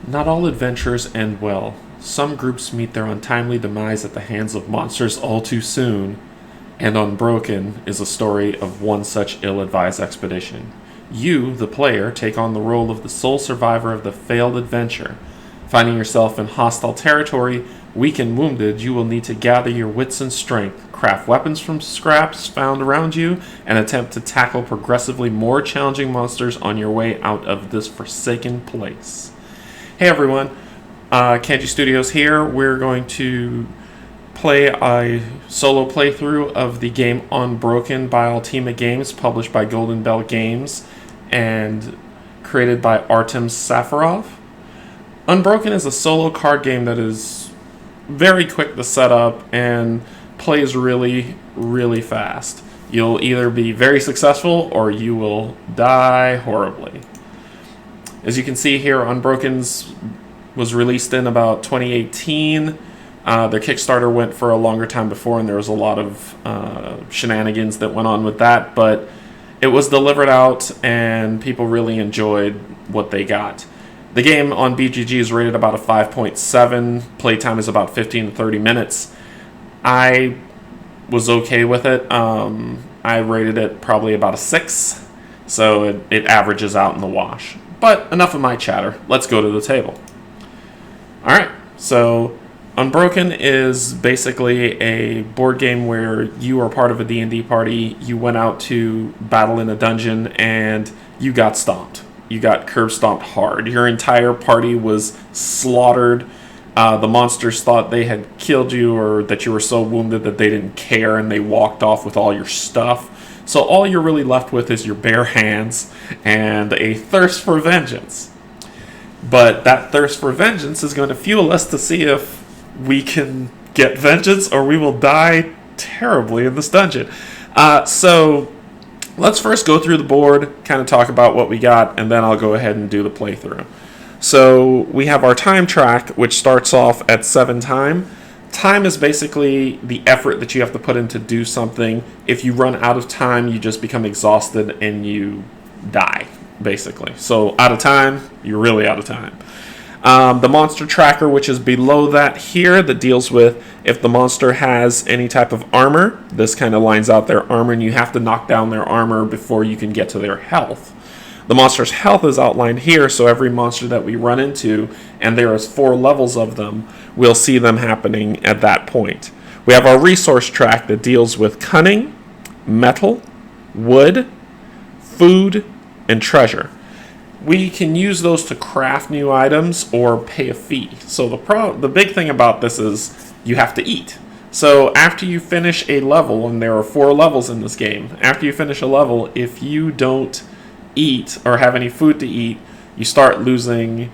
Not all adventures end well. Some groups meet their untimely demise at the hands of monsters all too soon, and Unbroken is a story of one such ill-advised expedition. You, the player, take on the role of the sole survivor of the failed adventure. Finding yourself in hostile territory, weak and wounded, you will need to gather your wits and strength, craft weapons from scraps found around you, and attempt to tackle progressively more challenging monsters on your way out of this forsaken place. Hey everyone, Canje Studios here. We're going to play a solo playthrough of the game Unbroken by Ultima Games, published by Golden Bell Games and created by Artem Safarov. Unbroken is a solo card game that is very quick to set up and plays really, really fast. You'll either be very successful or you will die horribly. As you can see here, Unbroken's was released in about 2018. Their Kickstarter went for a longer time before, and there was a lot of shenanigans that went on with that, but it was delivered out, and people really enjoyed what they got. The game on BGG is rated about a 5.7. Playtime is about 15 to 30 minutes. I was okay with it. I rated it probably about a 6, so it averages out in the wash. But enough of my chatter. Let's go to the table. Alright, so Unbroken is basically a board game where you are part of a D&D party. You went out to battle in a dungeon and you got stomped. You got curb stomped hard. Your entire party was slaughtered. The monsters thought they had killed you, or that you were so wounded that they didn't care, and they walked off with all your stuff. So all you're really left with is your bare hands and a thirst for vengeance. But that thirst for vengeance is going to fuel us to see if we can get vengeance or we will die terribly in this dungeon. So let's first go through the board, kind of talk about what we got, and then I'll go ahead and do the playthrough. So we have our time track, which starts off at 7 time. Time is basically the effort that you have to put in to do something. If you run out of time, you just become exhausted and you die, basically. So out of time, you're really out of time. The monster tracker, which is below that here, that deals with if the monster has any type of armor. This kind of lines out their armor, and you have to knock down their armor before you can get to their health. The monster's health is outlined here, so every monster that we run into, and there is 4 levels of them, we'll see them happening at that point. We have our resource track that deals with cunning, metal, wood, food, and treasure. We can use those to craft new items or pay a fee. So the big thing about this is you have to eat. So after you finish a level, and there are 4 levels in this game, after you finish a level, if you don't eat or have any food to eat, you start losing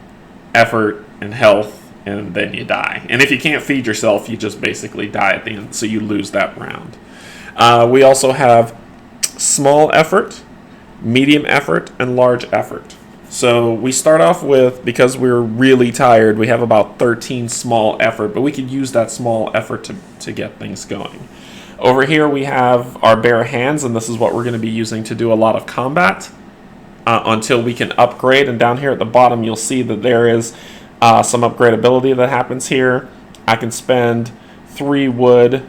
effort and health, and then you die. And if you can't feed yourself, you just basically die at the end, so you lose that round. We also have small effort, medium effort, and large effort. So we start off with, because we're really tired, we have about 13 small effort, but we could use that small effort to get things going. Over here we have our bare hands, and this is what we're going to be using to do a lot of combat until we can upgrade. And down here at the bottom you'll see that there is some upgradability that happens here. I can spend 3 wood,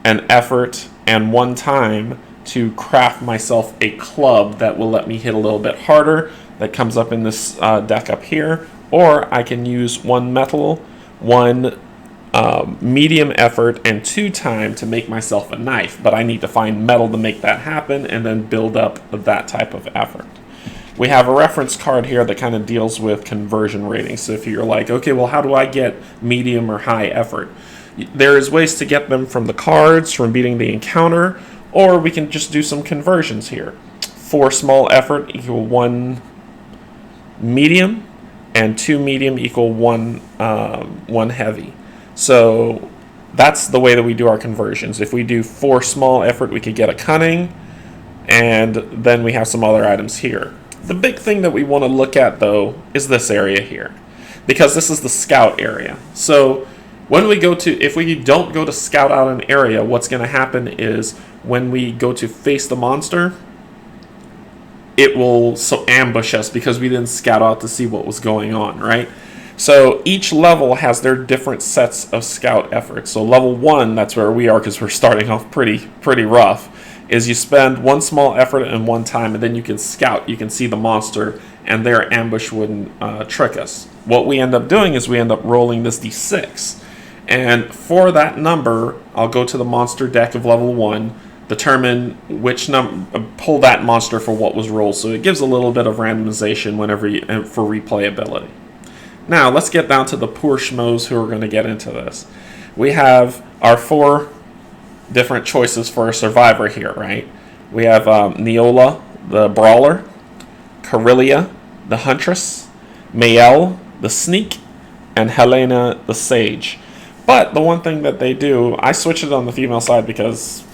an effort, and 1 time to craft myself a club that will let me hit a little bit harder. That comes up in this deck up here. Or I can use 1 metal, 1 medium effort, and 2 time to make myself a knife. But I need to find metal to make that happen, and then build up that type of effort. We have a reference card here that kind of deals with conversion ratings. So if you're like, okay, well, how do I get medium or high effort? There is ways to get them from the cards, from beating the encounter, or we can just do some conversions here. 4 small effort equal 1 medium, and 2 medium equal 1 heavy. So that's the way that we do our conversions. If we do 4 small effort, we could get a cunning, and then we have some other items here. The big thing that we want to look at, though, is this area here, because this is the scout area. So when we go to, if we don't go to scout out an area, what's going to happen is when we go to face the monster, it will ambush us because we didn't scout out to see what was going on, right? So each level has their different sets of scout efforts. So level 1, that's where we are because we're starting off pretty rough, is you spend one small effort and one time, and then you can scout. You can see the monster, and their ambush wouldn't trick us. What we end up doing is we end up rolling this d6. And for that number, I'll go to the monster deck of level 1, determine which number, pull that monster for what was rolled. So it gives a little bit of randomization for replayability. Now, let's get down to the poor schmoes who are going to get into this. We have our 4 different choices for a survivor here, right? We have Neola, the brawler, Carillia, the huntress, Mael, the sneak, and Helena, the sage. But the one thing that they do, I switched it on the female side because,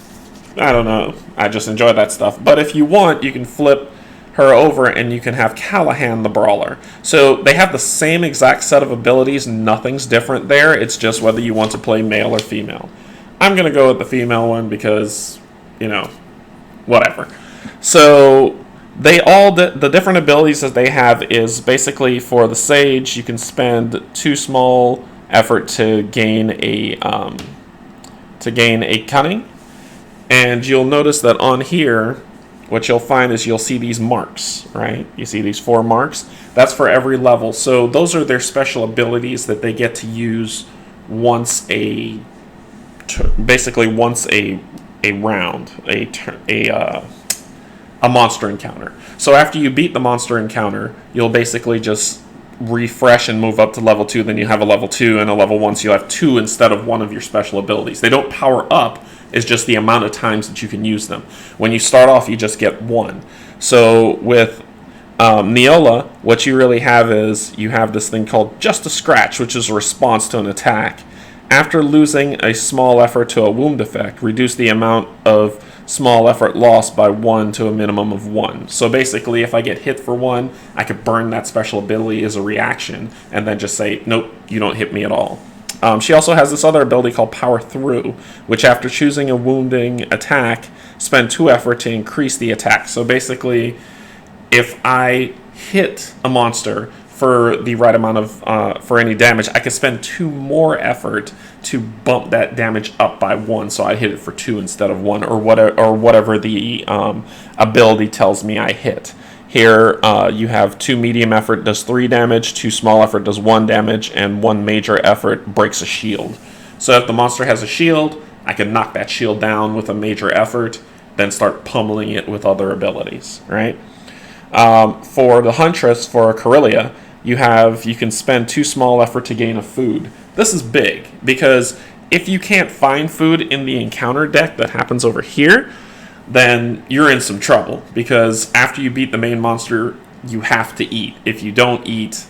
I don't know, I just enjoy that stuff. But if you want, you can flip her over and you can have Callahan, the brawler. So they have the same exact set of abilities, nothing's different there. It's just whether you want to play male or female. I'm going to go with the female one because, whatever. So the different abilities that they have is basically for the sage, you can spend 2 small effort to gain a cunning, and you'll notice that on here, what you'll find is you'll see these marks, right? You see these 4 marks. That's for every level. So those are their special abilities that they get to use once a round, a monster encounter. So after you beat the monster encounter, you'll basically just refresh and move up to level 2. Then you have a level 2 and a level 1, so you'll have 2 instead of one of your special abilities. They don't power up, it's just the amount of times that you can use them. When you start off, you just get 1. So with Neola, what you really have is you have this thing called Just a Scratch, which is a response to an attack. After losing a small effort to a wound effect, reduce the amount of small effort lost by 1 to a minimum of 1. So basically, if I get hit for 1, I could burn that special ability as a reaction and then just say, nope, you don't hit me at all. She also has this other ability called Power Through, which after choosing a wounding attack, spend 2 effort to increase the attack. So basically, if I hit a monster for the right amount of for any damage, I could spend 2 more effort to bump that damage up by 1, so I hit it for 2 instead of 1, or whatever the ability tells me I hit. Here you have 2 medium effort does 3 damage, 2 small effort does 1 damage, and 1 major effort breaks a shield. So if the monster has a shield, I can knock that shield down with a major effort, then start pummeling it with other abilities, right? For the huntress, for Carillia, you can spend 2 small effort to gain a food. This is big, because if you can't find food in the encounter deck that happens over here, then you're in some trouble, because after you beat the main monster, you have to eat. If you don't eat,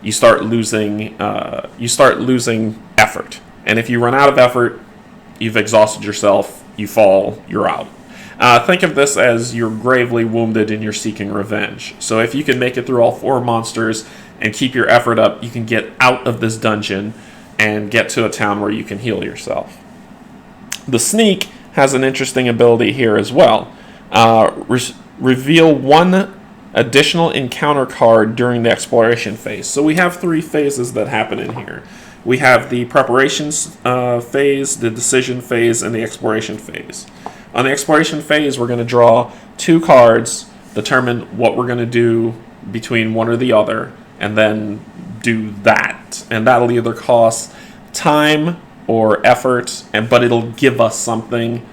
you start losing effort. And if you run out of effort, you've exhausted yourself, you fall, you're out. Think of this as you're gravely wounded and you're seeking revenge. So if you can make it through all 4 monsters and keep your effort up, you can get out of this dungeon and get to a town where you can heal yourself. The sneak has an interesting ability here as well. Reveal 1 additional encounter card during the exploration phase. So we have 3 phases that happen in here. We have the preparations phase, the decision phase, and the exploration phase. On the exploration phase, we're going to draw 2 cards, determine what we're going to do between one or the other, and then do that. And that'll either cost time or effort, but it'll give us something.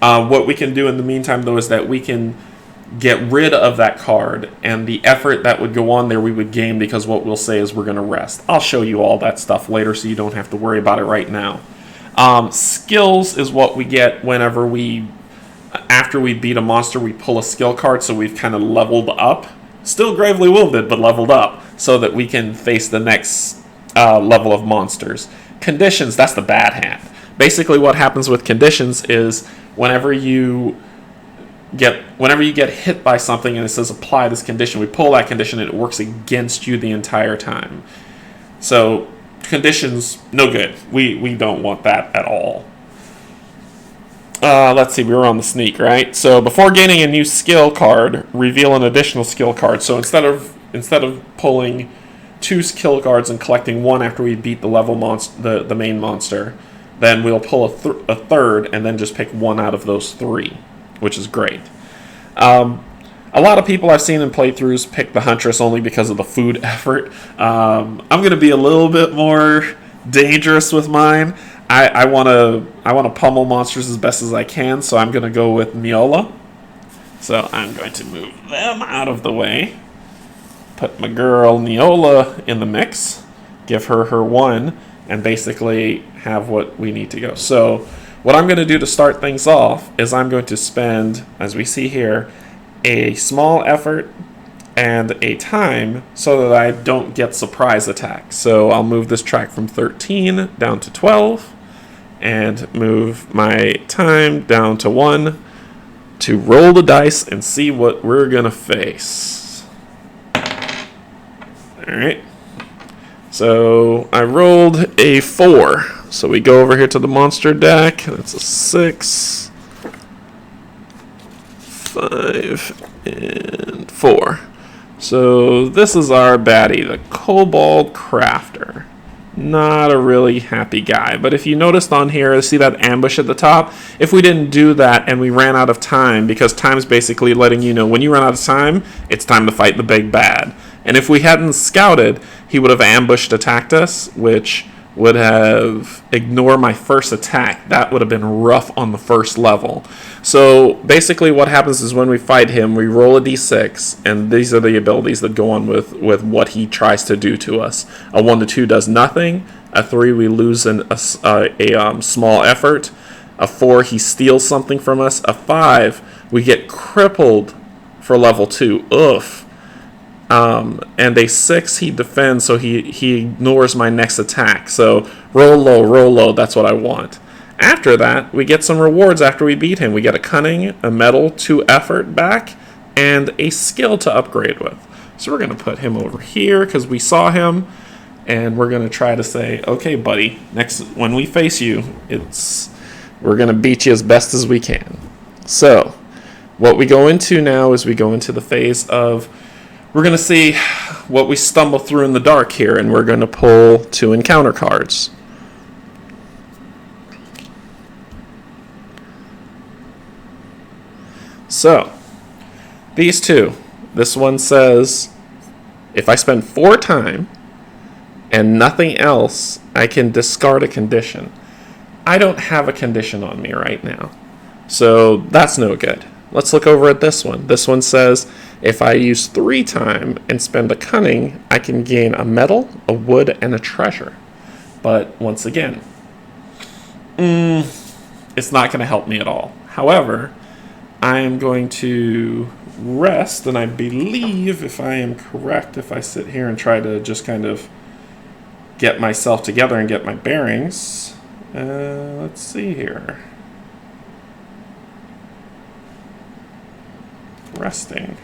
What we can do in the meantime, though, is that we can get rid of that card, and the effort that would go on there we would gain, because what we'll say is we're going to rest. I'll show you all that stuff later, so you don't have to worry about it right now. Skills is what we get whenever after we beat a monster, we pull a skill card, so we've kind of leveled up. Still gravely wounded, but leveled up, so that we can face the next level of monsters. Conditions, that's the bad hand. Basically what happens with conditions is whenever you get hit by something and it says apply this condition, we pull that condition and it works against you the entire time. So conditions, no good. We don't want that at all. Let's see, we were on the sneak, right? So before gaining a new skill card, reveal an additional skill card. So instead of pulling 2 kill cards and collecting 1 after we beat the level the main monster, then we'll pull a third and then just pick 1 out of those 3, which is great. A lot of people I've seen in playthroughs pick the Huntress only because of the food effort. I'm going to be a little bit more dangerous with mine. I want to pummel monsters as best as I can, so I'm going to go with Miola. So I'm going to move them out of the way. Put my girl Neola in the mix. Give her 1, and basically have what we need to go. So what I'm going to do to start things off is I'm going to spend, as we see here, a small effort and a time so that I don't get surprise attacks. So I'll move this track from 13 down to 12 and move my time down to 1 to roll the dice and see what we're going to face. Alright. So I rolled a 4. So we go over here to the monster deck. That's a 6, 5, and 4. So this is our baddie, the Kobold Crafter. Not a really happy guy. But if you noticed on here, see that ambush at the top? If we didn't do that and we ran out of time, because time's basically letting you know when you run out of time, it's time to fight the big bad. And if we hadn't scouted, he would have ambushed attacked us, which would have ignored my first attack. That would have been rough on the first level. So basically what happens is when we fight him, we roll a d6, and these are the abilities that go on with what he tries to do to us. A 1 to 2 does nothing. A 3, we lose a small effort. A 4, he steals something from us. A 5, we get crippled for level 2. Oof. And a 6, he defends, so he ignores my next attack. So roll low, that's what I want. After that, we get some rewards after we beat him. We get a cunning, a medal, 2 effort back, and a skill to upgrade with. So we're going to put him over here because we saw him, and we're going to try to say, okay, buddy, next when we face you, we're going to beat you as best as we can. So what we go into now is we go into the phase of we're going to see what we stumble through in the dark here, and we're going to pull 2 encounter cards. So, these 2. This one says, if I spend 4 time and nothing else, I can discard a condition. I don't have a condition on me right now, so that's no good. Let's look over at this one. This one says, if I use 3 time and spend a cunning, I can gain a medal, a wood, and a treasure. But once again, it's not going to help me at all. However, I am going to rest, and I believe, if I am correct, if I sit here and try to just kind of get myself together and get my bearings. Let's see here. Resting.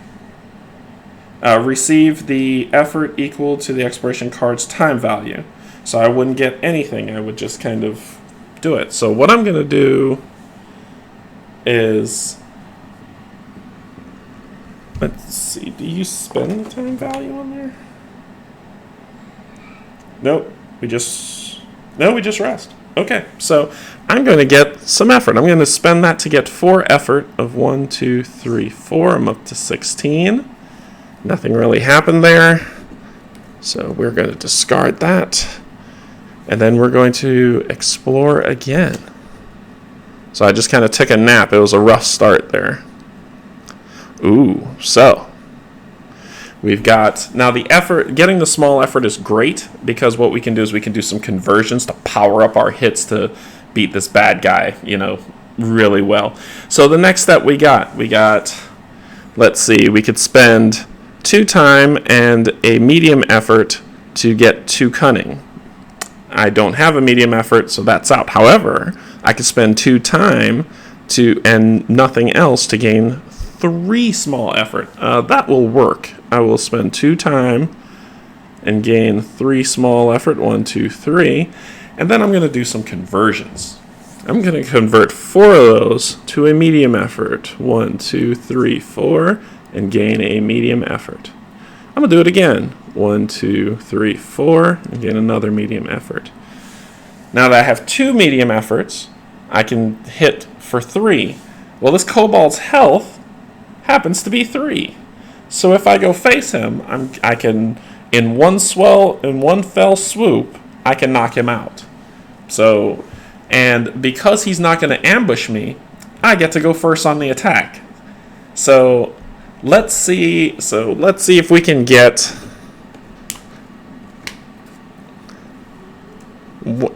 Receive the effort equal to the expiration card's time value. So I wouldn't get anything. I would just kind of do it. So what I'm going to do is, let's see, do you spend the time value on there? Nope. We just rest. Okay, so I'm going to get some effort. I'm going to spend that to get 4 effort of 1, 2, 3, 4. I'm up to 16. Nothing really happened there. So we're going to discard that. And then we're going to explore again. So I just kind of took a nap. It was a rough start there. Ooh, so we've got, now the effort, getting the small effort is great because what we can do is we can do some conversions to power up our hits to beat this bad guy, really well. So the next step we got, let's see, we could spend 2 time and a medium effort to get 2 cunning. I don't have a medium effort, so that's out. However, I could spend 2 time and nothing else to gain 3 small effort. That will work. I will spend 2 time and gain 3 small effort. 1, 2, 3. And then I'm going to do some conversions. I'm going to convert 4 of those to a medium effort. 1, 2, 3, 4. And gain a medium effort. I'm going to do it again. 1, 2, 3, 4, and gain another medium effort. Now that I have 2 medium efforts, I can hit for 3. Well, this kobold's health happens to be 3. So if I go face him, I can, in one fell swoop, I can knock him out. So, and because he's not going to ambush me, I get to go first on the attack. So let's see if we can get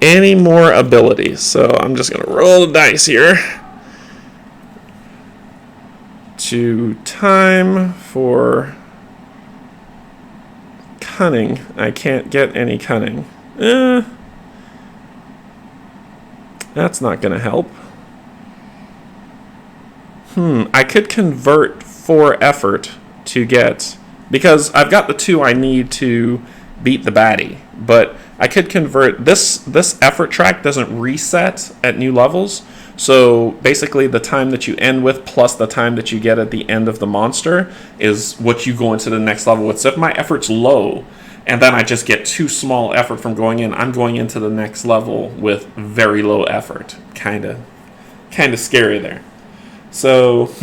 any more abilities. So I'm just going to roll the dice here. To time for cunning. I can't get any cunning. That's not going to help. I could convert 4 effort to get, because I've got the 2 I need to beat the baddie, but I could convert this effort track doesn't reset at new levels. So basically the time that you end with plus the time that you get at the end of the monster is what you go into the next level with. So if my effort's low and then I just get too small effort from going in, I'm going into the next level with very low effort. Kind of scary there. So,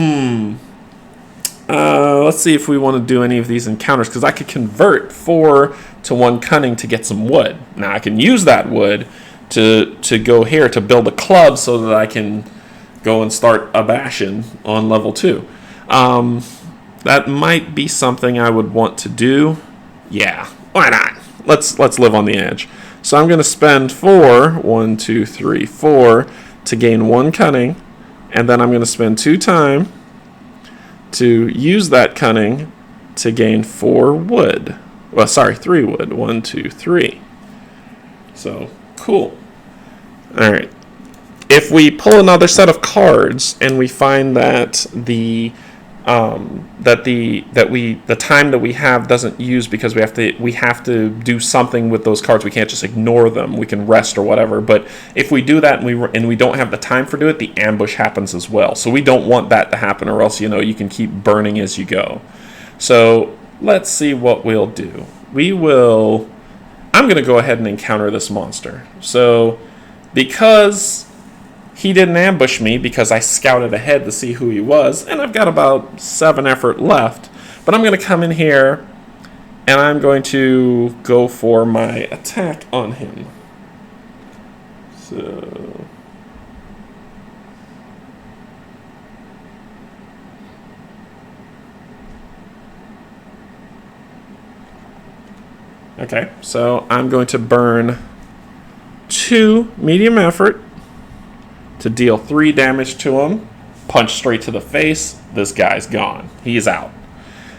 let's see if we want to do any of these encounters, because I could convert 4 to 1 cunning to get some wood. Now I can use that wood to go here to build a club so that I can go and start a bashing on level 2. That might be something I would want to do. Yeah, why not? Let's live on the edge. So I'm going to spend 4 to gain 1 cunning, and then I'm going to spend 2 time to use that cunning to gain 4 wood. Well, sorry, 3 wood. 1, 2, 3. So cool. All right. If we pull another set of cards and we find that the time that we have doesn't use because we have to do something with those cards. We can't just ignore them. We can rest or whatever. But if we do that and we don't have the time for it, the ambush happens as well. So we don't want that to happen, or else you can keep burning as you go. So let's see what we'll do. I'm going to go ahead and encounter this monster. So because he didn't ambush me, because I scouted ahead to see who he was, and I've got about 7 effort left, but I'm going to come in here and I'm going to go for my attack on him. So okay, so I'm going to burn 2 medium effort to deal 3 damage to him. Punch straight to the face. This guy's gone. He's out.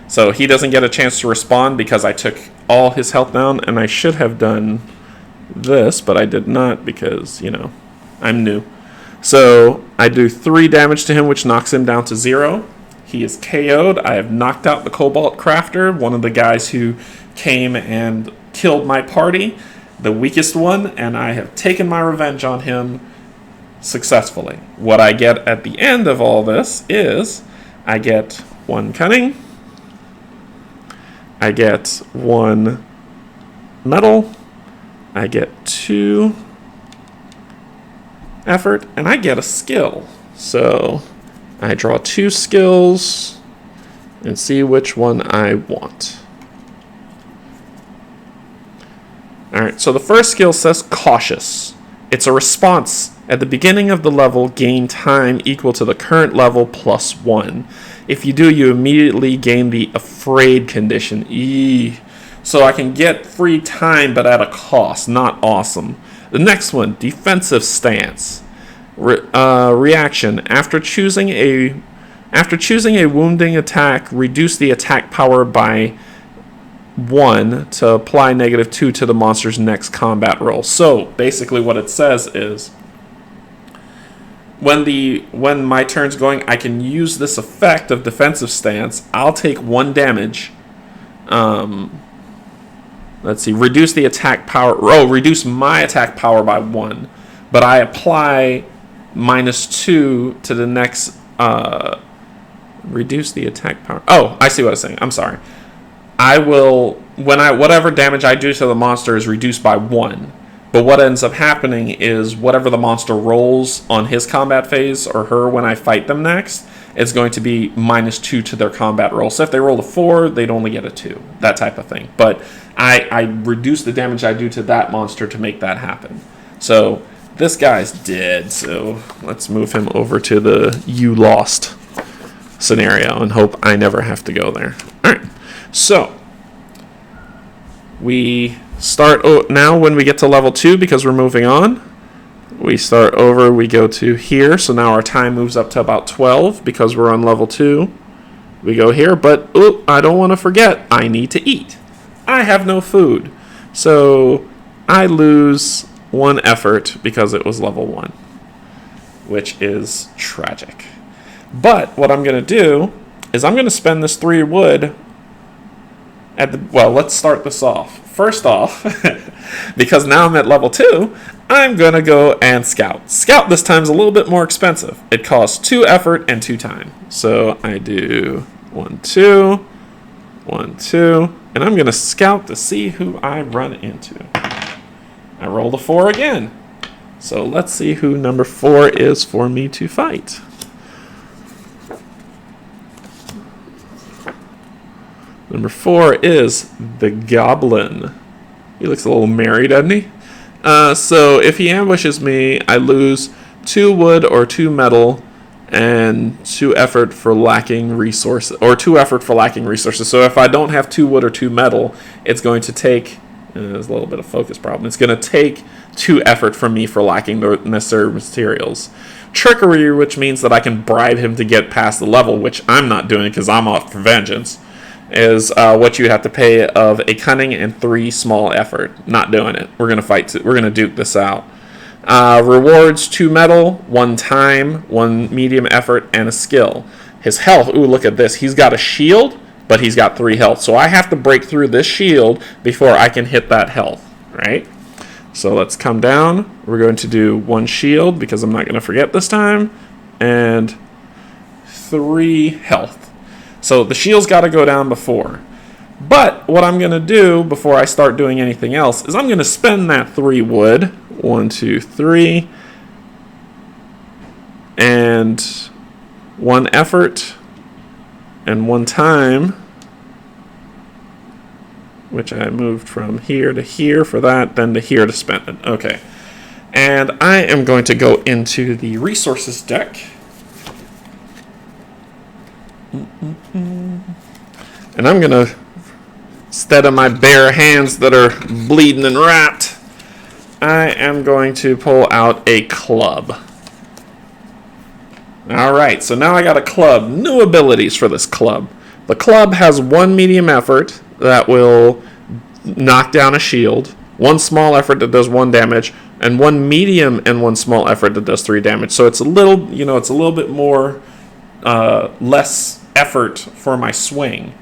So he doesn't get a chance to respond because I took all his health down, and I should have done this, but I did not because, I'm new. So I do 3 damage to him, which knocks him down to 0. He is KO'd. I have knocked out the Cobalt Crafter, one of the guys who came and killed my party, the weakest one, and I have taken my revenge on him successfully. What I get at the end of all this is I get 1 cunning, I get 1 metal, I get 2 effort, and I get a skill. So I draw 2 skills and see which one I want. Alright, so the first skill says Cautious. It's a response. At the beginning of the level, gain time equal to the current level plus 1. If you do, you immediately gain the Afraid condition. So I can get free time, but at a cost. Not awesome. The next one, Defensive Stance. Reaction. After choosing a wounding attack, reduce the attack power by 1 to apply -2 to the monster's next combat roll. So basically what it says is when my turn's going, I can use this effect of Defensive Stance. I'll take 1 damage. Let's see, reduce the attack power. Reduce my attack power by 1, but I apply -2 to the next. Reduce the attack power. Oh, I see what I'm saying. I'm sorry. I will whatever damage I do to the monster is reduced by 1. But what ends up happening is whatever the monster rolls on his combat phase or her when I fight them next, it's going to be -2 to their combat roll. So if they roll a 4, they'd only get a 2. That type of thing. But I reduce the damage I do to that monster to make that happen. So this guy's dead. So let's move him over to the you lost scenario and hope I never have to go there. All right. So we start now when we get to level 2 because we're moving on. We start over, we go to here. So now our time moves up to about 12 because we're on level 2. We go here, but I don't want to forget, I need to eat. I have no food. So I lose 1 effort because it was level 1, which is tragic. But what I'm going to do is I'm going to spend this 3 wood well, let's start this off. First off, because now I'm at level 2, I'm going to go and scout. Scout this time is a little bit more expensive. It costs 2 effort and 2 time. So I do 1, 2, 1, 2, and I'm going to scout to see who I run into. I rolled a 4 again. So let's see who number 4 is for me to fight. Number 4 is the Goblin. He looks a little merry, doesn't he? So if he ambushes me, I lose 2 wood or 2 metal and 2 effort for lacking resources. Or 2 effort for lacking resources. So if I don't have 2 wood or 2 metal, it's going to take... there's a little bit of focus problem. It's going to take 2 effort from me for lacking the necessary materials. Trickery, which means that I can bribe him to get past the level, which I'm not doing because I'm off for vengeance, is what you have to pay of a cunning and 3 small effort. Not doing it. We're gonna fight. We're gonna duke this out. Rewards 2 metal, 1 time, 1 medium effort, and a skill. His health. Ooh, look at this. He's got a shield, but he's got 3 health. So I have to break through this shield before I can hit that health. Right. So let's come down. We're going to do 1 shield because I'm not going to forget this time, and 3 health. So the shield's got to go down before. But what I'm going to do before I start doing anything else is I'm going to spend that 3 wood. 1, 2, 3. And 1 effort. And 1 time. Which I moved from here to here for that, then to here to spend it. Okay. And I am going to go into the resources deck. And I'm going to, instead of my bare hands that are bleeding and wrapped, I am going to pull out a club. Alright, so now I got a club. New abilities for this club. The club has 1 medium effort that will knock down a shield, 1 small effort that does 1 damage, and 1 medium and 1 small effort that does 3 damage. So it's a little, it's a little bit more, less effort for my swing.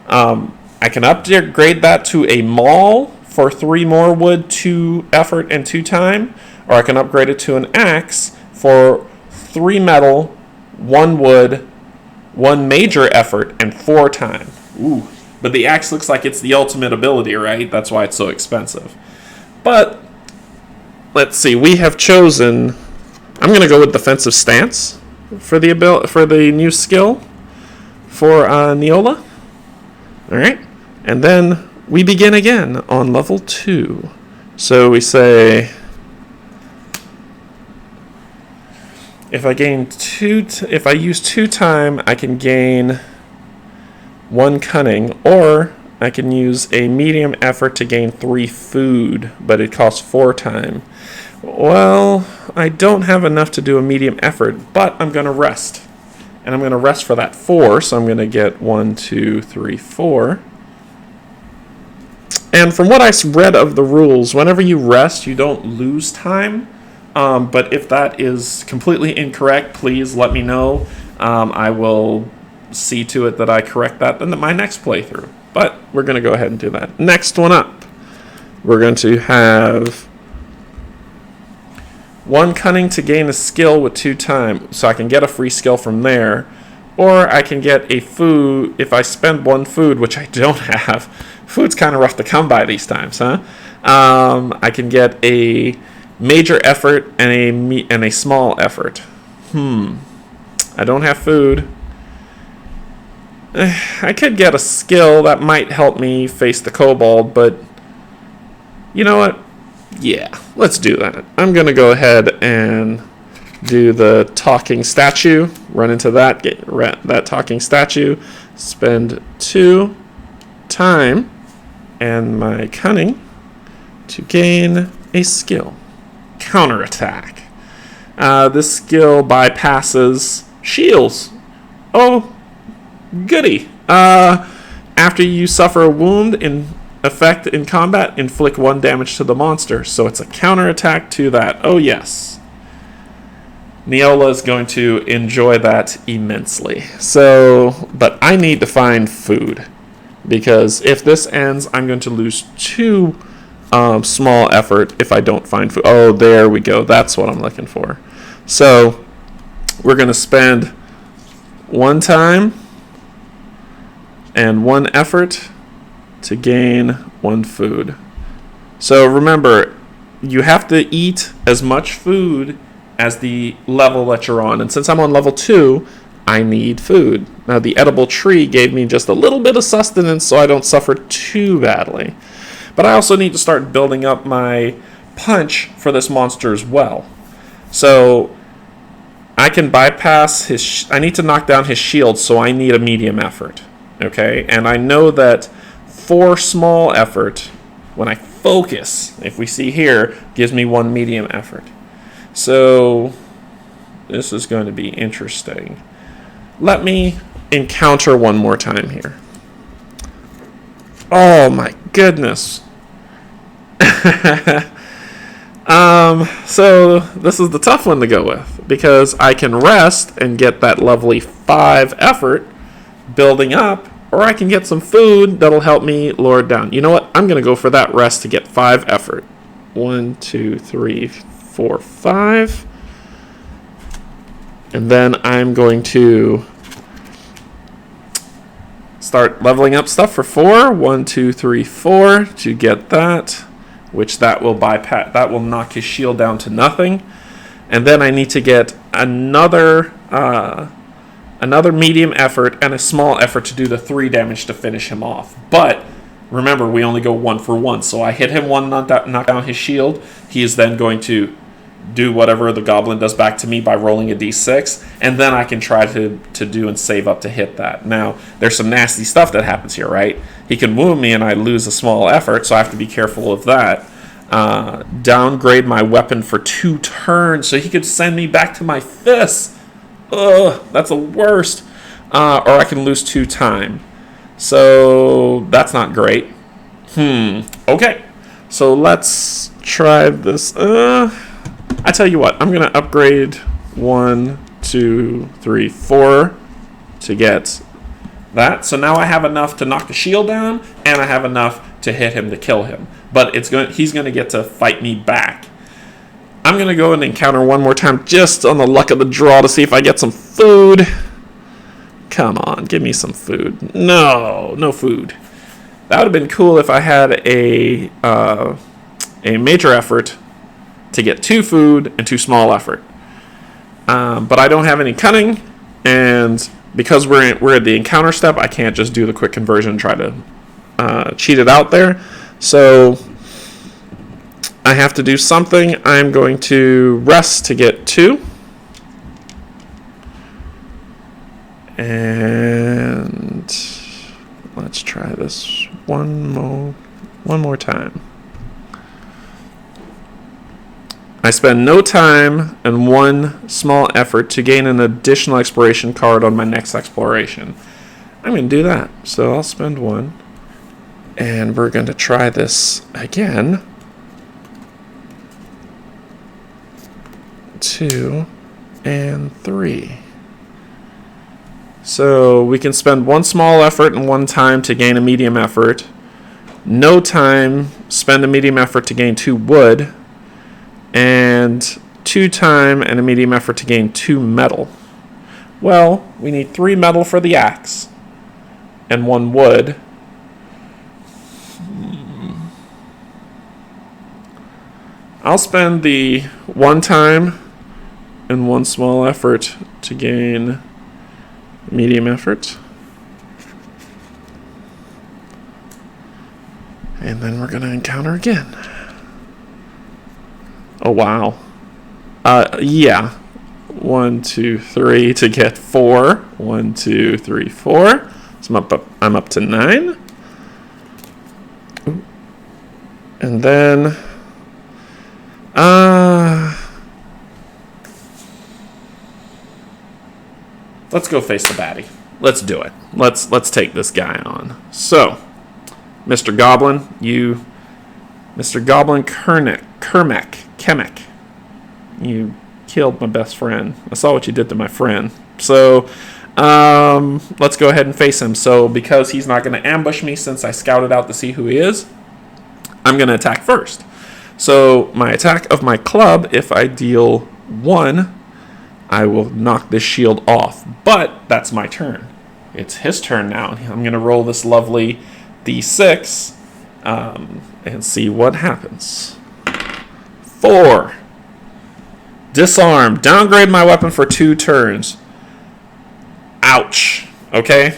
I can upgrade that to a maul for 3 more wood, 2 effort, and 2 time, or I can upgrade it to an axe for 3 metal, 1 wood, 1 major effort, and 4 time. Ooh, but the axe looks like it's the ultimate ability, right? That's why it's so expensive. But let's see. We have chosen. I'm going to go with defensive stance for the new skill for Neola. All right, and then we begin again on level 2. So we say, if I use 2 time, I can gain 1 cunning, or I can use a medium effort to gain 3 food, but it costs 4 time. Well, I don't have enough to do a medium effort, but I'm going to rest. And I'm going to rest for that 4, so I'm going to get 1, 2, 3, 4. And from what I read of the rules, whenever you rest, you don't lose time. But if that is completely incorrect, please let me know. I will see to it that I correct that in my next playthrough. But we're going to go ahead and do that. Next one up, we're going to have 1 cunning to gain a skill with 2 time, so I can get a free skill from there. Or I can get a food, if I spend 1 food, which I don't have, Food's kind of rough to come by these times, huh? I can get a major effort and a small effort. I don't have food. I could get a skill that might help me face the kobold, but you know what? Yeah, let's do that. I'm going to go ahead and do the talking statue. Run into that, get that talking statue. Spend 2 time and my cunning to gain a skill. Counterattack. This skill bypasses shields. Oh, goody. After you suffer a wound in effect in combat, inflict 1 damage to the monster. So it's a counterattack to that. Oh, yes. Neola is going to enjoy that immensely. So, but I need to find food. Because if this ends, I'm going to lose 2 small effort if I don't find food. Oh, there we go. That's what I'm looking for. So, we're going to spend 1 time and 1 effort to gain 1 food. So remember, you have to eat as much food as the level that you're on. And since I'm on level 2, I need food. Now the edible tree gave me just a little bit of sustenance so I don't suffer too badly. But I also need to start building up my punch for this monster as well. So I can bypass his... I need to knock down his shield, so I need a medium effort. Okay, and I know that 4 small effort, when I focus, if we see here, gives me 1 medium effort. So this is going to be interesting. Let me encounter one more time here. Oh my goodness. So this is the tough one to go with, because I can rest and get that lovely 5 effort building up, or I can get some food that'll help me lower it down. You know what? I'm going to go for that rest to get 5 effort. 1, 2, 3, 4, 5. And then I'm going to start leveling up stuff for 4. 1, 2, 3, 4 to get that, which that will bypass. That will knock his shield down to nothing. And then I need to get another medium effort and a small effort to do the 3 damage to finish him off. But remember, we only go 1 for 1. So I hit him 1, knock down his shield. He is then going to do whatever the goblin does back to me by rolling a d6. And then I can try to do and save up to hit that. Now, there's some nasty stuff that happens here, right? He can wound me and I lose a small effort, so I have to be careful of that. Downgrade my weapon for 2 turns so he could send me back to my fists. Ugh, that's the worst. Or I can lose 2 time. So that's not great. Okay. So let's try this. I tell you what, I'm going to upgrade 1, 2, 3, 4 to get that. So now I have enough to knock the shield down, and I have enough to hit him to kill him. But he's going to get to fight me back. I'm going to go and encounter one more time just on the luck of the draw to see if I get some food. Come on, give me some food. No food. That would have been cool if I had a major effort to get 2 food and 2 small effort. But I don't have any cunning, and because we're at the encounter step, I can't just do the quick conversion and try to cheat it out there. So I have to do something. I'm going to rest to get 2. And let's try this one more time. I spend no time and 1 small effort to gain an additional exploration card on my next exploration. I'm going to do that. So I'll spend 1. And we're going to try this again. 2 and 3. So we can spend 1 small effort and 1 time to gain a medium effort. No time, spend a medium effort to gain 2 wood. And 2 time and a medium effort to gain 2 metal. Well, we need 3 metal for the axe. And 1 wood. I'll spend the one time and one small effort to gain medium effort. And then we're going to encounter again. Oh, wow. Yeah. 1, 2, 3 to get 4. 1, 2, 3, 4. So I'm up to 9. And then let's go face the baddie. Let's do it. Let's take this guy on. So, Mr. Goblin, Mr. Goblin Kemek, you killed my best friend. I saw what you did to my friend. So, let's go ahead and face him. So, because he's not going to ambush me since I scouted out to see who he is, I'm going to attack first. So, my attack of my club, if I deal 1, I will knock this shield off. But that's my turn. It's his turn now. I'm going to roll this lovely D6 and see what happens. 4. Disarm. Downgrade my weapon for 2 turns. Ouch. Okay?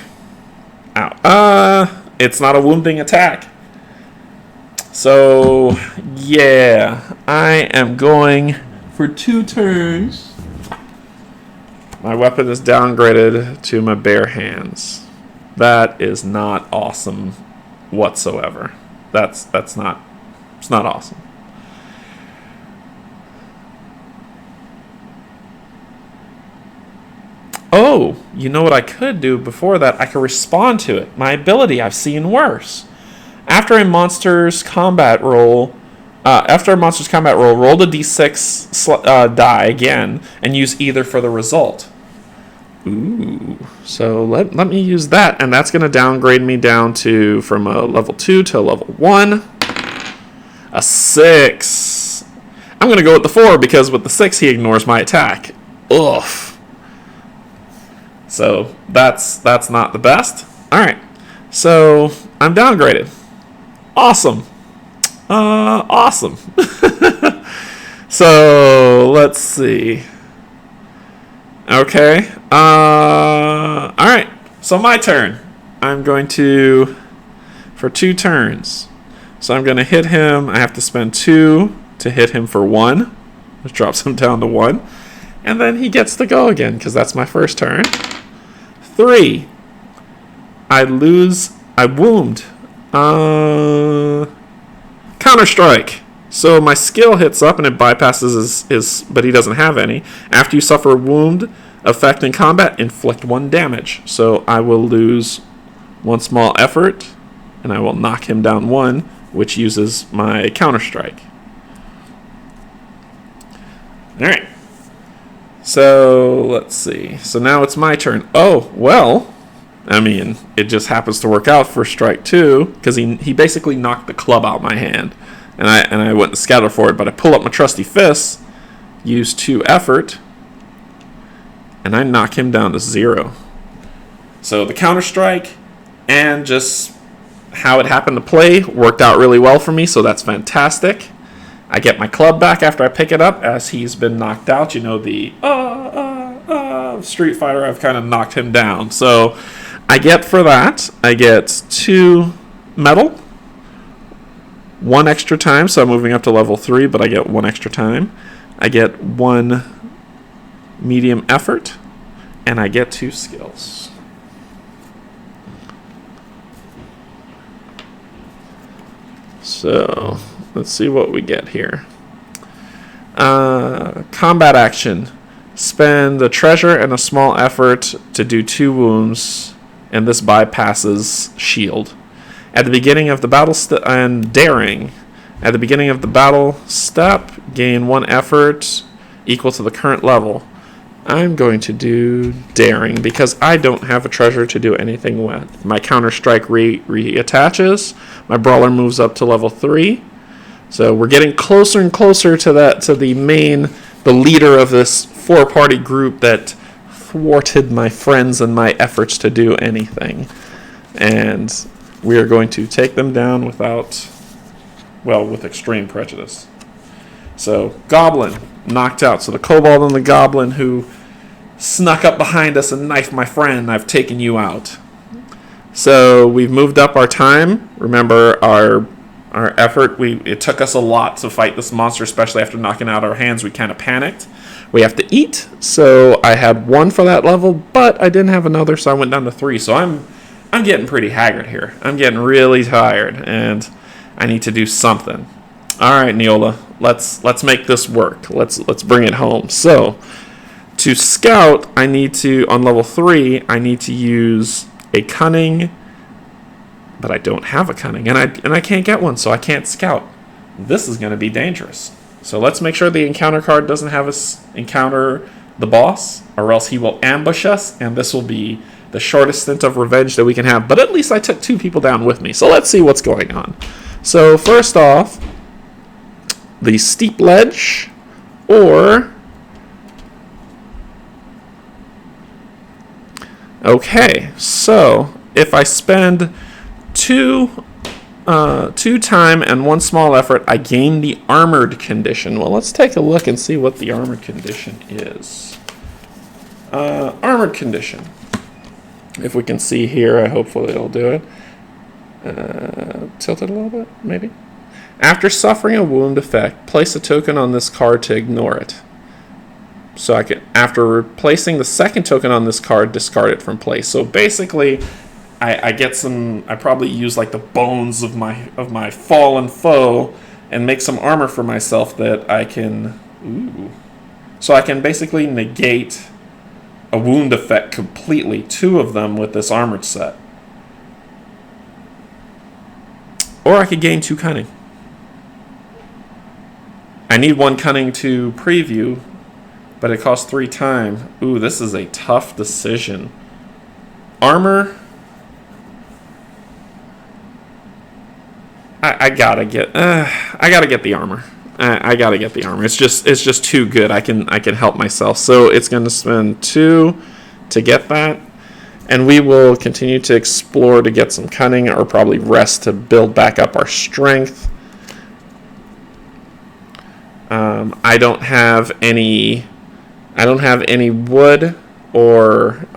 Ow. It's not a wounding attack. So, yeah. I am going for 2 turns. My weapon is downgraded to my bare hands. That is not awesome whatsoever. It's not awesome. Oh, you know what I could do before that? I could respond to it. My ability, I've seen worse. After a monster's combat roll, roll the d6 die again and use either for the result. Ooh, so let me use that, and that's going to downgrade me down to from a level 2 to a level 1. A 6. I'm going to go with the 4 because with the 6 he ignores my attack. Ugh. So that's not the best. All right, so I'm downgraded. Awesome. Awesome. So let's see. Okay. All right. So my turn. I'm going to for 2 turns. So I'm going to hit him. I have to spend 2 to hit him for 1, which drops him down to 1, and then he gets to go again because that's my first turn. 3. I wound. Counter strike. So my skill hits up and it bypasses his, but he doesn't have any. After you suffer a wound effect in combat, inflict 1 damage. So I will lose 1 small effort, and I will knock him down 1, which uses my counter strike. All right. So let's see. So now it's my turn. Oh well. I mean, it just happens to work out for strike 2 because he basically knocked the club out of my hand. And I went and scattered for it, but I pull up my trusty fist, use 2 effort, and I knock him down to 0. So the counter strike and just how it happened to play worked out really well for me, so that's fantastic. I get my club back after I pick it up as he's been knocked out. You know, the Street Fighter, I've kind of knocked him down. So I get 2 metal. 1 extra time, so I'm moving up to level 3, but I get 1 extra time. I get 1 medium effort, and I get 2 skills. So, let's see what we get here. Combat action. Spend a treasure and a small effort to do 2 wounds, and this bypasses shield. At the beginning of the battle and daring. At the beginning of the battle step, gain 1 effort equal to the current level. I'm going to do daring because I don't have a treasure to do anything with. My counter strike reattaches. My brawler moves up to level 3. So we're getting closer and closer to the leader of this 4-party group that thwarted my friends and my efforts to do anything. And we are going to take them down with extreme prejudice. So goblin knocked out. So the kobold and the goblin who snuck up behind us and knifed my friend, I've taken you out. So we've moved up our time. Remember our effort. It took us a lot to fight this monster, especially after knocking out our hands. We kind of panicked. We have to eat. So I had 1 for that level, but I didn't have another, so I went down to 3. So I'm getting pretty haggard here. I'm getting really tired, and I need to do something. All right, Neola, let's make this work. Let's bring it home. So to scout, I need to, on level 3, I need to use a cunning, but I don't have a cunning, and I can't get one, so I can't scout. This is going to be dangerous. So let's make sure the encounter card doesn't have us encounter the boss, or else he will ambush us, and this will be the shortest stint of revenge that we can have. But at least I took 2 people down with me, so let's see what's going on. So first off, the steep ledge, or okay, so if I spend 2 time and 1 small effort, I gain the armored condition. Well, let's take a look and see what the armored condition is. Armored condition. If we can see here, hopefully it'll do it. Tilt it a little bit, maybe. After suffering a wound effect, place a token on this card to ignore it. So I can, after replacing the second token on this card, discard it from play. So basically, I get some. I probably use like the bones of my fallen foe and make some armor for myself that I can. Ooh. So I can basically negate a wound effect completely. 2 of them with this armored set. Or I could gain 2 cunning. I need 1 cunning to preview, but it costs 3 time. Ooh, this is a tough decision. Armor. I gotta get the armor. I gotta get the armor. It's just too good. I can help myself. So it's gonna spend 2 to get that, and we will continue to explore to get some cunning, or probably rest to build back up our strength. I don't have any wood or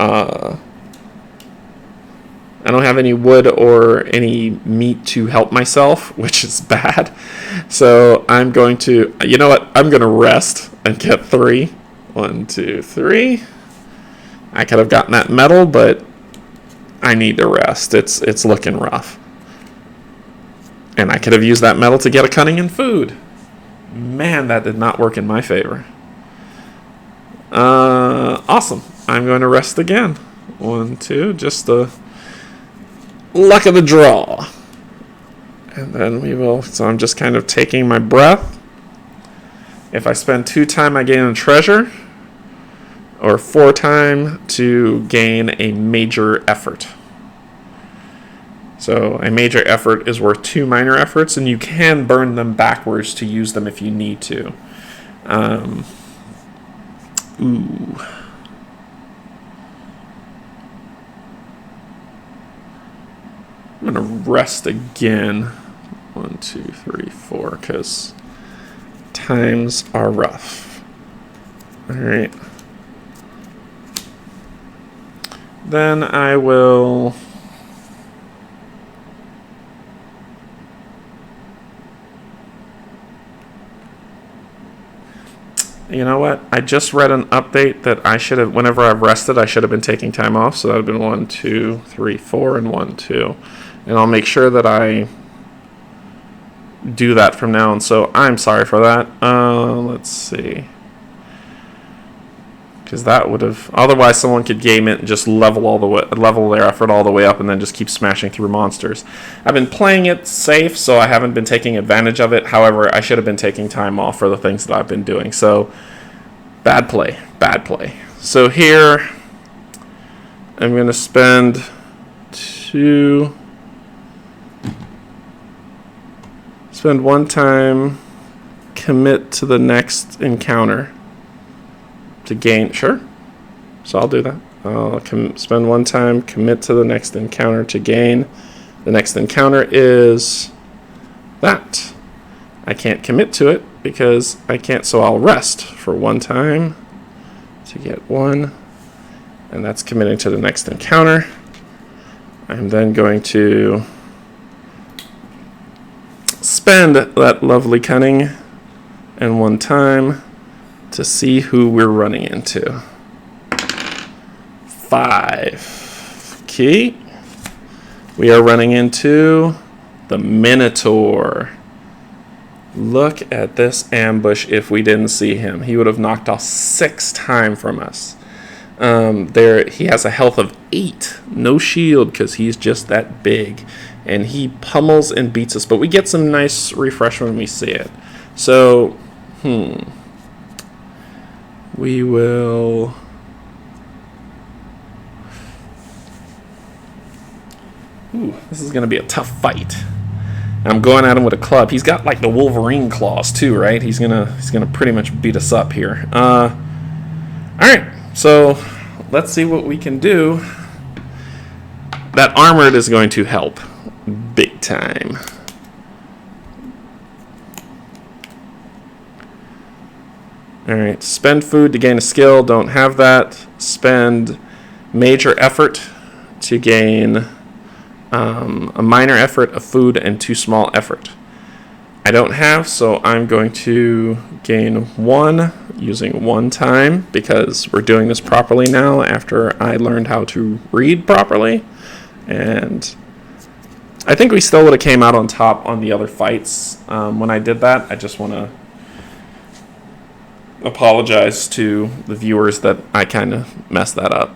I don't have any wood or any meat to help myself, which is bad. So I'm going to, you know what? I'm going to rest and get 3. 1, 2, 3. I could have gotten that metal, but I need to rest. It's looking rough. And I could have used that metal to get a cunning and food. Man, that did not work in my favor. Awesome. I'm going to rest again. 1, 2, just the luck of the draw. And then we will, so I'm just kind of taking my breath. If I spend 2 time, I gain a treasure, or 4 time to gain a major effort. So a major effort is worth 2 minor efforts, and you can burn them backwards to use them if you need to. Ooh. I'm going to rest again. 1, 2, 3, 4, because times are rough. All right. Then I will... You know what? I just read an update that I should have, whenever I've rested, I should have been taking time off. So that would have been 1, 2, 3, 4, and 1, 2. And I'll make sure that I do that from now on. So I'm sorry for that. Let's see. Because that would have, otherwise someone could game it and just level their effort all the way up and then just keep smashing through monsters. I've been playing it safe, so I haven't been taking advantage of it. However, I should have been taking time off for the things that I've been doing. So bad play. So here I'm going to spend 1 time, commit to the next encounter to gain, sure. So I'll do that. I'll spend 1 time, commit to the next encounter to gain. The next encounter is that. I can't commit to it because I can't, so I'll rest for 1 time to get 1, and that's committing to the next encounter. I'm then going to spend that lovely cunning and 1 time to see who we're running into. 5. Okay. We are running into the Minotaur. Look at this ambush if we didn't see him. He would have knocked off 6 times from us. He has a health of 8. No shield because he's just that big. And he pummels and beats us. But we get some nice refresh when we see it. So, we will... Ooh, this is going to be a tough fight. I'm going at him with a club. He's got like the Wolverine claws too, right? He's gonna pretty much beat us up here. All right, so let's see what we can do. That armored is going to help big time. All right, spend food to gain a skill. Don't have that. Spend major effort to gain a minor effort, a food, and 2 small effort. I don't have, so I'm going to gain 1 using 1 time because we're doing this properly now after I learned how to read properly. And I think we still would have came out on top on the other fights. When I did that, I just want to apologize to the viewers that I kind of messed that up.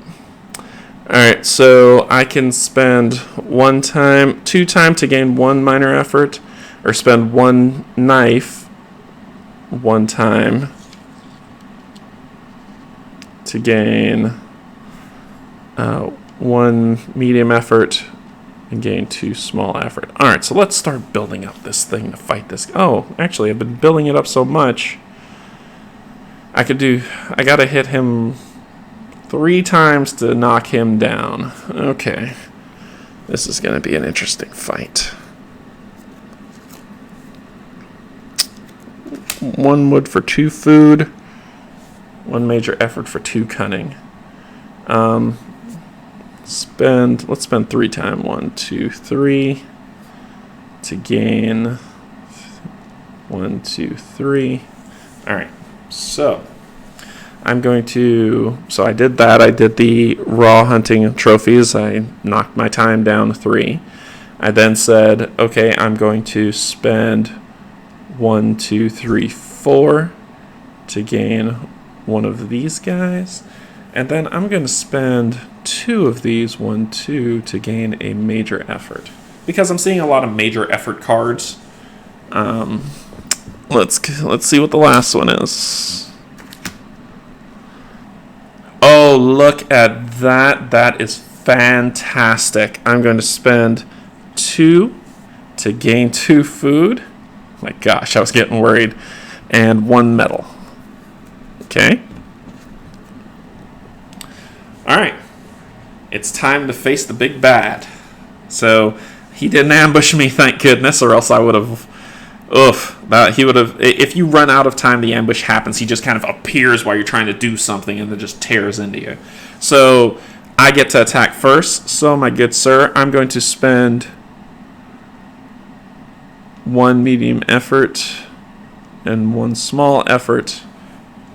Alright, so I can spend 2 time to gain 1 minor effort, or spend 1 knife 1 time to gain 1 medium effort and gain 2 small effort. Alright, so let's start building up this thing to fight this. Oh, actually, I've been building it up so much. I gotta hit him 3 times to knock him down. Okay. This is going to be an interesting fight. 1 wood for 2 food. 1 major effort for 2 cunning. Let's spend 3 times. 1, 2, 3 to gain 1, 2, 3. Alright. So I'm going to, so I did that. I did the raw hunting trophies. I knocked my time down to 3. I then said, okay, I'm going to spend 1, 2, 3, 4 to gain 1 of these guys. And then I'm going to spend 2 of these, 1, 2, to gain a major effort. Because I'm seeing a lot of major effort cards. Let's see what the last one is. Oh, look at that. That is fantastic. I'm going to spend 2 to gain 2 food. My gosh, I was getting worried. And 1 medal. Okay. Alright. It's time to face the big bad. So, he didn't ambush me, thank goodness, or else I would have... he would have. If you run out of time, the ambush happens. He just kind of appears while you're trying to do something, and then just tears into you. So I get to attack first. So my good sir, I'm going to spend 1 medium effort and 1 small effort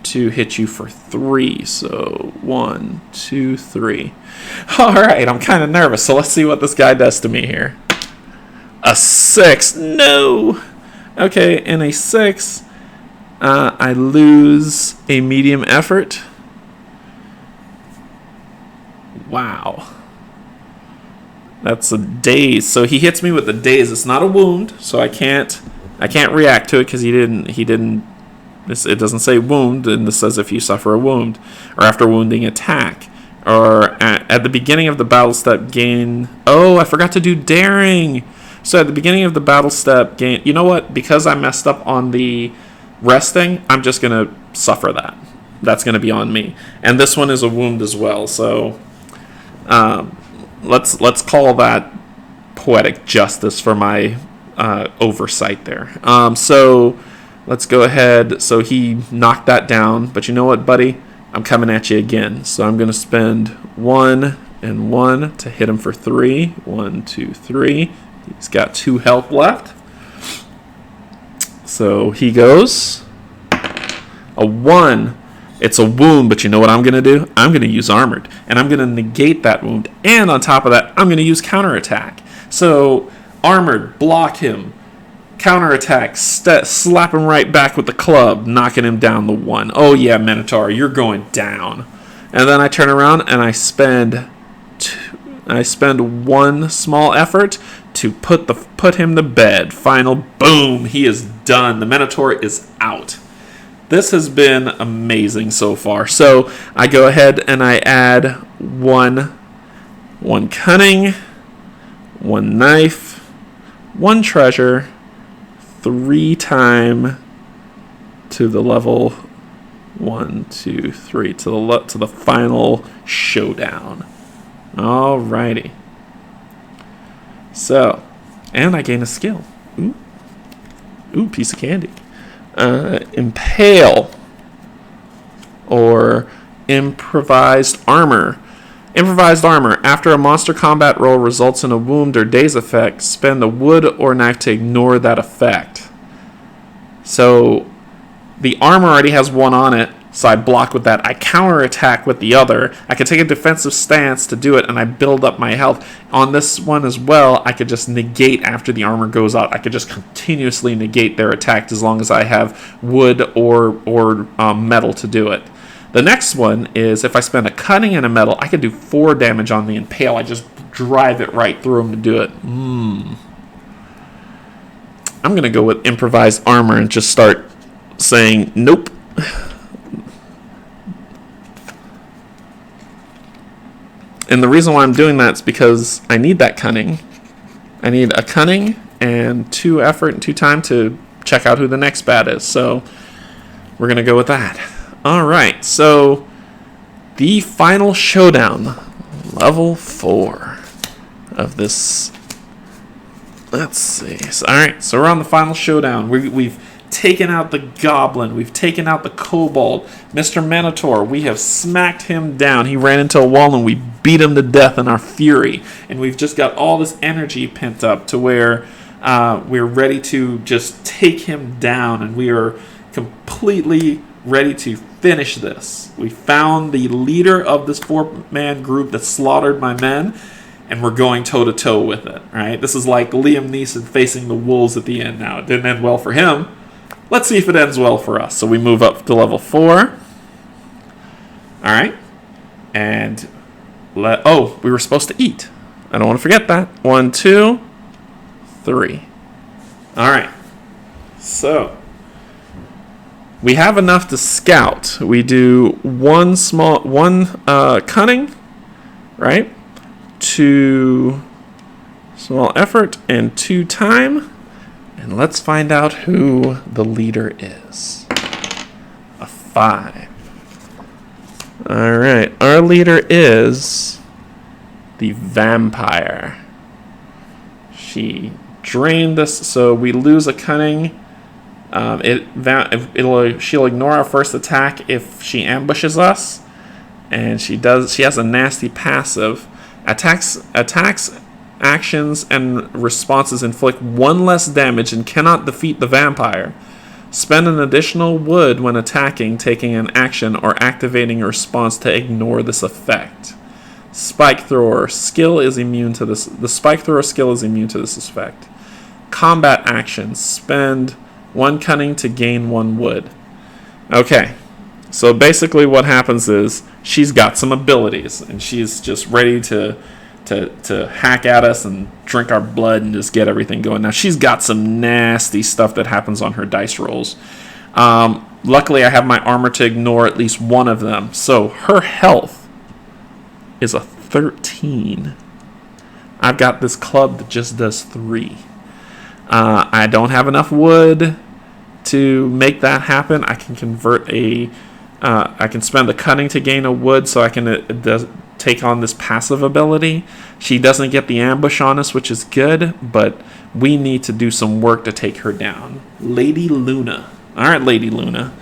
to hit you for 3. So 1, 2, 3. All right, I'm kind of nervous. So let's see what this guy does to me here. A 6. No. Okay, in a 6, I lose a medium effort. Wow. That's a daze. So he hits me with a daze. It's not a wound, so I can't react to it because he didn't. It doesn't say wound, and this says if you suffer a wound or after wounding attack or at the beginning of the battle step gain. Oh, I forgot to do daring. So at the beginning of the battle step, gain. You know what? Because I messed up on the resting, I'm just gonna suffer that. That's gonna be on me. And this one is a wound as well. So let's call that poetic justice for my oversight there. So let's go ahead. So he knocked that down. But you know what, buddy? I'm coming at you again. So I'm going to spend 1 and 1 to hit him for 3. 1, 2, 3. He's got 2 health left. So he goes. A 1. It's a wound, but you know what I'm going to do? I'm going to use Armored. And I'm going to negate that wound. And on top of that, I'm going to use Counterattack. So Armored, block him. Counterattack, slap him right back with the club, knocking him down the 1. Oh yeah, Minotaur, you're going down. And then I turn around and I spend 1 small effort to put him to bed. Final boom, he is done. The Minotaur is out. This has been amazing so far. So I go ahead and I add 1 cunning, 1 knife, 1 treasure, 3 time to the level 1, 2, 3 to the final showdown. Alrighty. So, and I gain a skill. Ooh, piece of candy. Impale or improvised armor. Improvised armor. After a monster combat roll results in a wound or daze effect, spend a wood or knife to ignore that effect. So the armor already has 1 on it, so I block with that. I counterattack with the other. I can take a defensive stance to do it, and I build up my health. On this one as well, I could just negate after the armor goes out. I could just continuously negate their attack as long as I have wood or metal to do it. The next one is if I spend a cunning and a metal, I can do 4 damage on the impale. I just drive it right through them to do it. I'm going to go with improvised armor and just start saying nope. And the reason why I'm doing that is because I need that cunning. I need a cunning and 2 effort and 2 time to check out who the next bad is. So we're going to go with that. Alright, so the final showdown, level 4 of this. Let's see. Alright, so we're on the final showdown. We've taken out the goblin. We've taken out the kobold. Mr. Minotaur, we have smacked him down. He ran into a wall and we beat him to death in our fury. And we've just got all this energy pent up to where we're ready to just take him down. And we are completely ready to finish this. We found the leader of this 4-man group that slaughtered my men, and we're going toe-to-toe with it, right? This is like Liam Neeson facing the wolves at the end now. It didn't end well for him. Let's see if it ends well for us. So we move up to level 4. All right. And we were supposed to eat. I don't want to forget that. 1, 2, 3. All right. So we have enough to scout. We do 1 cunning, right? 2 small effort and 2 time. And let's find out who the leader is. A 5. Alright, our leader is the vampire. She drained us, so we lose a cunning. She'll ignore our first attack if she ambushes us. And she has a nasty passive. Attacks, actions, and responses inflict 1 less damage and cannot defeat the vampire. Spend an additional wood when attacking, taking an action, or activating a response to ignore this effect. Spike thrower skill is immune to this. The spike thrower skill is immune to this effect. Combat actions. Spend 1 cunning to gain 1 wood. Okay. So basically what happens is she's got some abilities and she's just ready to hack at us and drink our blood and just get everything going. Now she's got some nasty stuff that happens on her dice rolls. Luckily I have my armor to ignore at least one of them. So her health is a 13. I've got this club that just does 3. I don't have enough wood to make that happen. I can convert I can spend the cunning to gain a wood so I can take on this passive ability. She doesn't get the ambush on us, which is good, but we need to do some work to take her down. Lady Luna. All right, Lady Luna.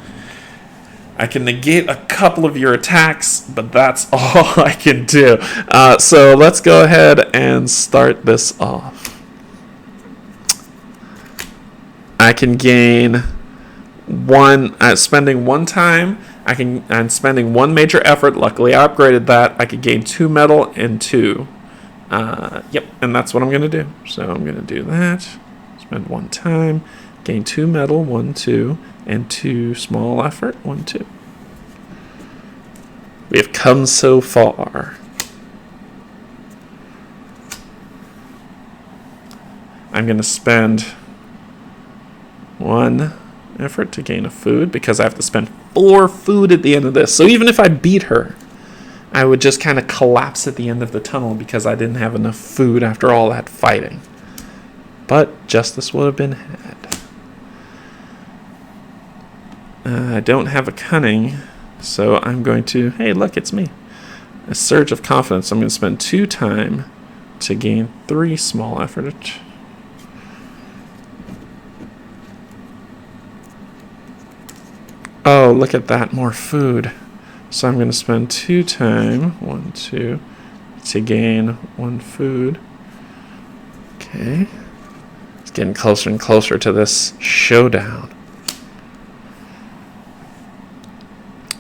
I can negate a couple of your attacks, but that's all I can do. So let's go ahead and start this off. I can gain one, spending one time. I'm spending one major effort. Luckily, I upgraded that. I could gain 2 metal and 2. Yep, and that's what I'm going to do. So I'm going to do that. Spend one time, gain 2 metal, 1, 2. And 2 small effort, 1, 2. We have come so far. I'm going to spend 1 effort to gain a food because I have to spend 4 food at the end of this. So even if I beat her, I would just kind of collapse at the end of the tunnel because I didn't have enough food after all that fighting. But justice would have been had. I don't have a cunning, so I'm going to... Hey, look, it's me. A surge of confidence. I'm going to spend 2 time to gain 3 small effort. Oh, look at that. More food. So I'm going to spend 2 time, 1, 2, to gain 1 food. Okay. It's getting closer and closer to this showdown.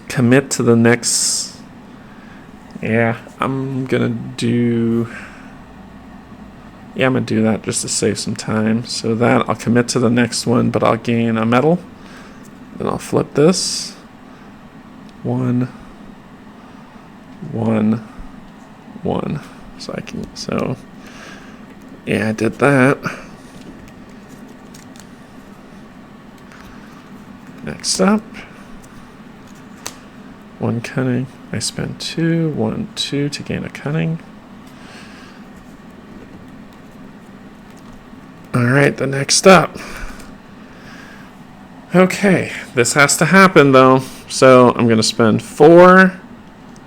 Commit to the next. Yeah, I'm gonna do that just to save some time. So that I'll commit to the next one, but I'll gain a medal. Then I'll flip this. 1, 1, 1. So yeah, I did that. Next up. 1 cunning. I spend 2, 1, 2 to gain a cunning. Alright, the next up. Okay, this has to happen though. So I'm going to spend 4,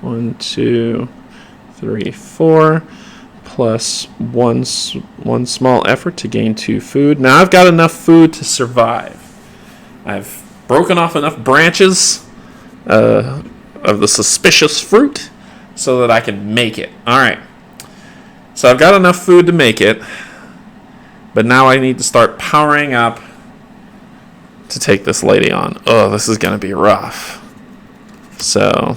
1, 2, 3, 4, plus one small effort to gain 2 food. Now I've got enough food to survive. I've broken off enough branches of the suspicious fruit so that I can make it. Alright. So I've got enough food to make it, but now I need to start powering up to take this lady on. Oh, this is going to be rough. So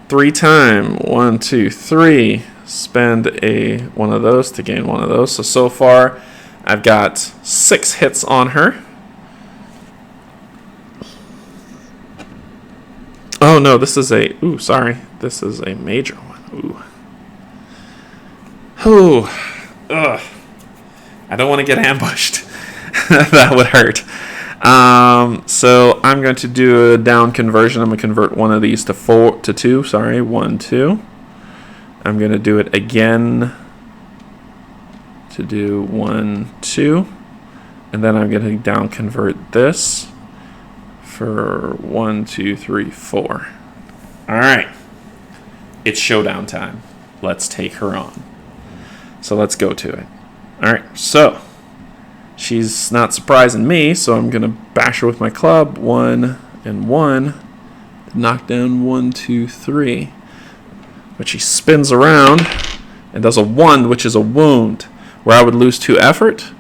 3 time, 1, 2, 3. Spend one of those to gain one of those. So far I've got 6 hits on her. Oh no, this is this is a major one. Ooh. Ugh. I don't want to get ambushed. That would hurt. So I'm going to do a down conversion. I'm going to convert one of these to 2. 1, 2. I'm going to do it again to do 1, 2. And then I'm going to down convert this for 1, 2, 3, 4. All right. It's showdown time. Let's take her on. So let's go to it. All right. So she's not surprising me, so I'm going to bash her with my club. 1 and 1. Knock down 1, 2, 3. But she spins around and does a 1, which is a wound, where I would lose 2 effort.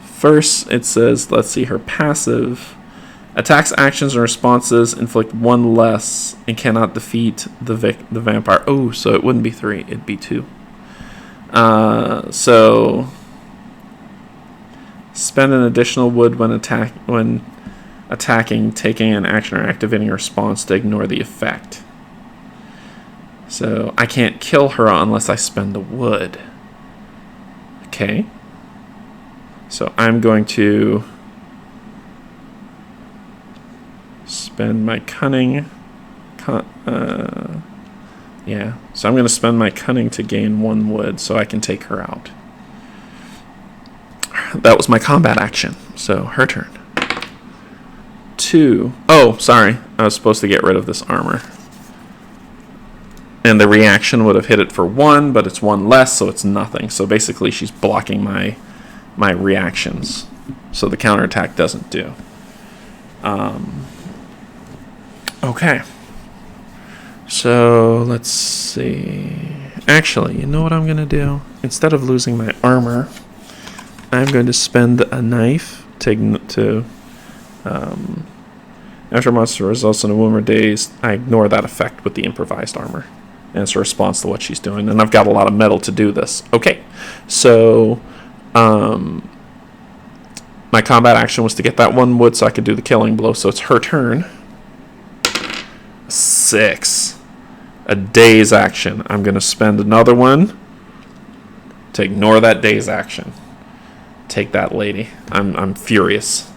First, it says, let's see, her passive. Attacks, actions, and responses inflict 1 less and cannot defeat the vampire. Oh, so it wouldn't be 3, it'd be 2. So spend an additional wood when attacking, taking an action, or activating a response to ignore the effect. So I can't kill her unless I spend the wood. Okay. So I'm going to spend my cunning. Yeah. So I'm going to spend my cunning to gain 1 wood so I can take her out. That was my combat action. So her turn. 2. Oh, sorry. I was supposed to get rid of this armor. And the reaction would have hit it for 1, but it's 1 less, so it's nothing. So basically she's blocking my my reactions, so the counterattack doesn't do. Okay. So let's see. Actually, you know what I'm going to do? Instead of losing my armor, I'm going to spend a knife to after a monster results in a wound or daze, I ignore that effect with the improvised armor. And it's a response to what she's doing. And I've got a lot of metal to do this. Okay. So my combat action was to get that one wood so I could do the killing blow. So it's her turn. 6. A daze action. I'm going to spend another one to ignore that daze action. Take that, lady. I'm furious.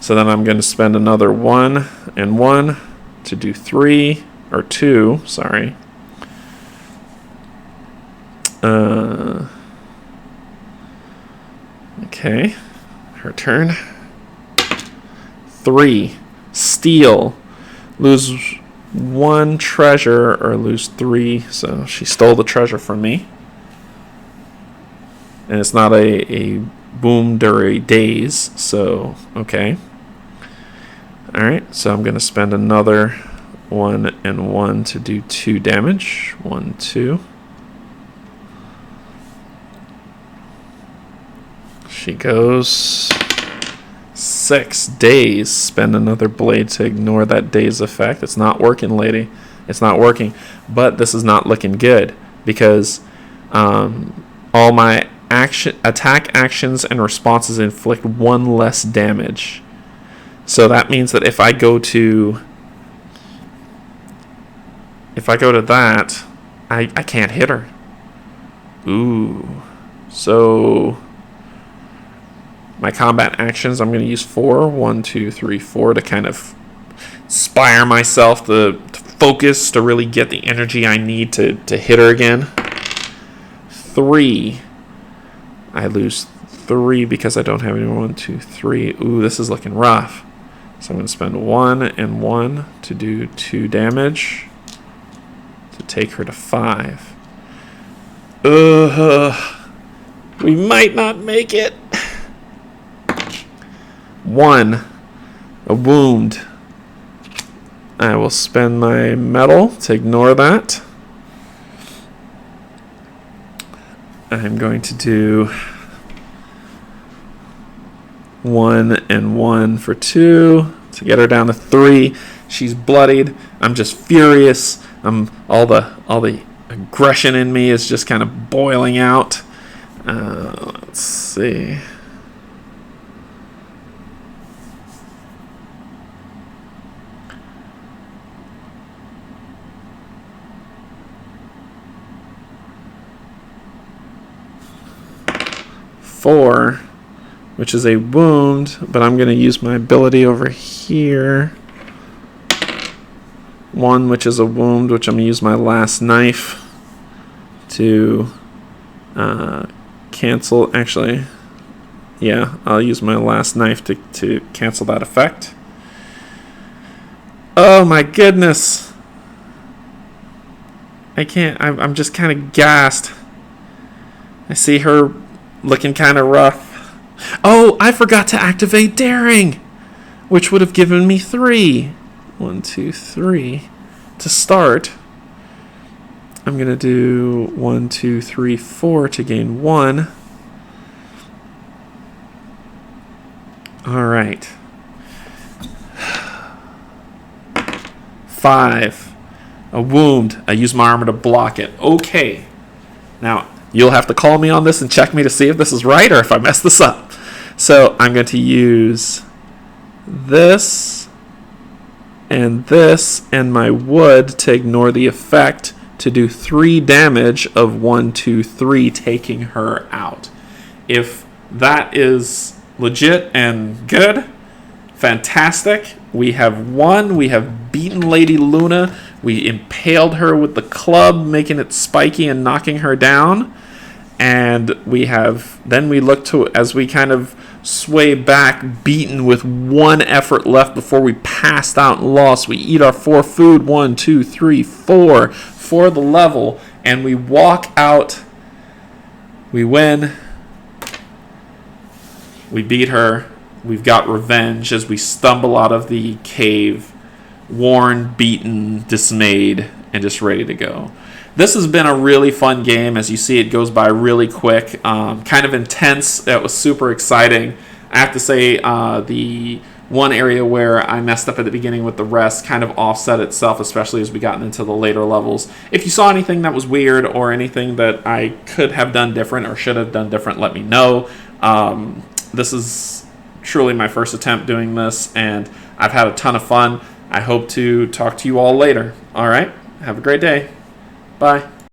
So then I'm going to spend another 1 and 1 to do 3 or 2. Sorry. Okay. Her turn. 3. Steal. Lose 1 treasure or lose 3. So she stole the treasure from me. And it's not a wound or a daze. So, okay. Alright, so I'm going to spend another 1 and 1 to do 2 damage. 1, 2. She goes 6. Daze. Spend another blade to ignore that daze effect. It's not working, lady. It's not working. But this is not looking good because all my attack actions and responses inflict 1 less damage. So that means that if I go to that, I can't hit her. Ooh. So my combat actions, I'm going to use 4. 1, 2, 3, 4 to kind of inspire myself to focus, to really get the energy I need to hit her again. 3. I lose 3 because I don't have any 1, 2, 3. Ooh, this is looking rough. So I'm going to spend 1 and 1 to do 2 damage to take her to 5. We might not make it. 1. A wound. I will spend my metal to ignore that. I'm going to do 1 and 1 for 2 to get her down to 3. She's bloodied. I'm just furious. All the aggression in me is just kind of boiling out. Let's see. Four, which is a wound, but I'm going to use my ability over here. 1, which is a wound, which I'm going to use my last knife to cancel. Actually, yeah, I'll use my last knife to cancel that effect. Oh my goodness. I can't, I'm just kind of gassed. I see her looking kind of rough. Oh, I forgot to activate daring, which would have given me 3. 1, 2, 3 to start. I'm going to do 1, 2, 3, 4 to gain 1. All right. 5. A wound. I use my armor to block it. Okay. Now, you'll have to call me on this and check me to see if this is right or if I mess this up. So I'm going to use this and my wood to ignore the effect to do 3 damage of 1, 2, 3, taking her out. If that is legit and good, fantastic. We have won. We have beaten Lady Luna. We impaled her with the club, making it spiky and knocking her down. And we look to, as we kind of sway back, beaten with 1 effort left before we passed out and lost. We eat our 4 food, 1, 2, 3, 4, for the level, and we walk out. We win. We beat her. We've got revenge as we stumble out of the cave, worn, beaten, dismayed, and just ready to go. This has been a really fun game. As you see, it goes by really quick. Kind of intense. That was super exciting. I have to say, the one area where I messed up at the beginning with the rest kind of offset itself, especially as we got into the later levels. If you saw anything that was weird or anything that I could have done different or should have done different, let me know. This is truly my first attempt doing this, and I've had a ton of fun. I hope to talk to you all later. All right? Have a great day. Bye.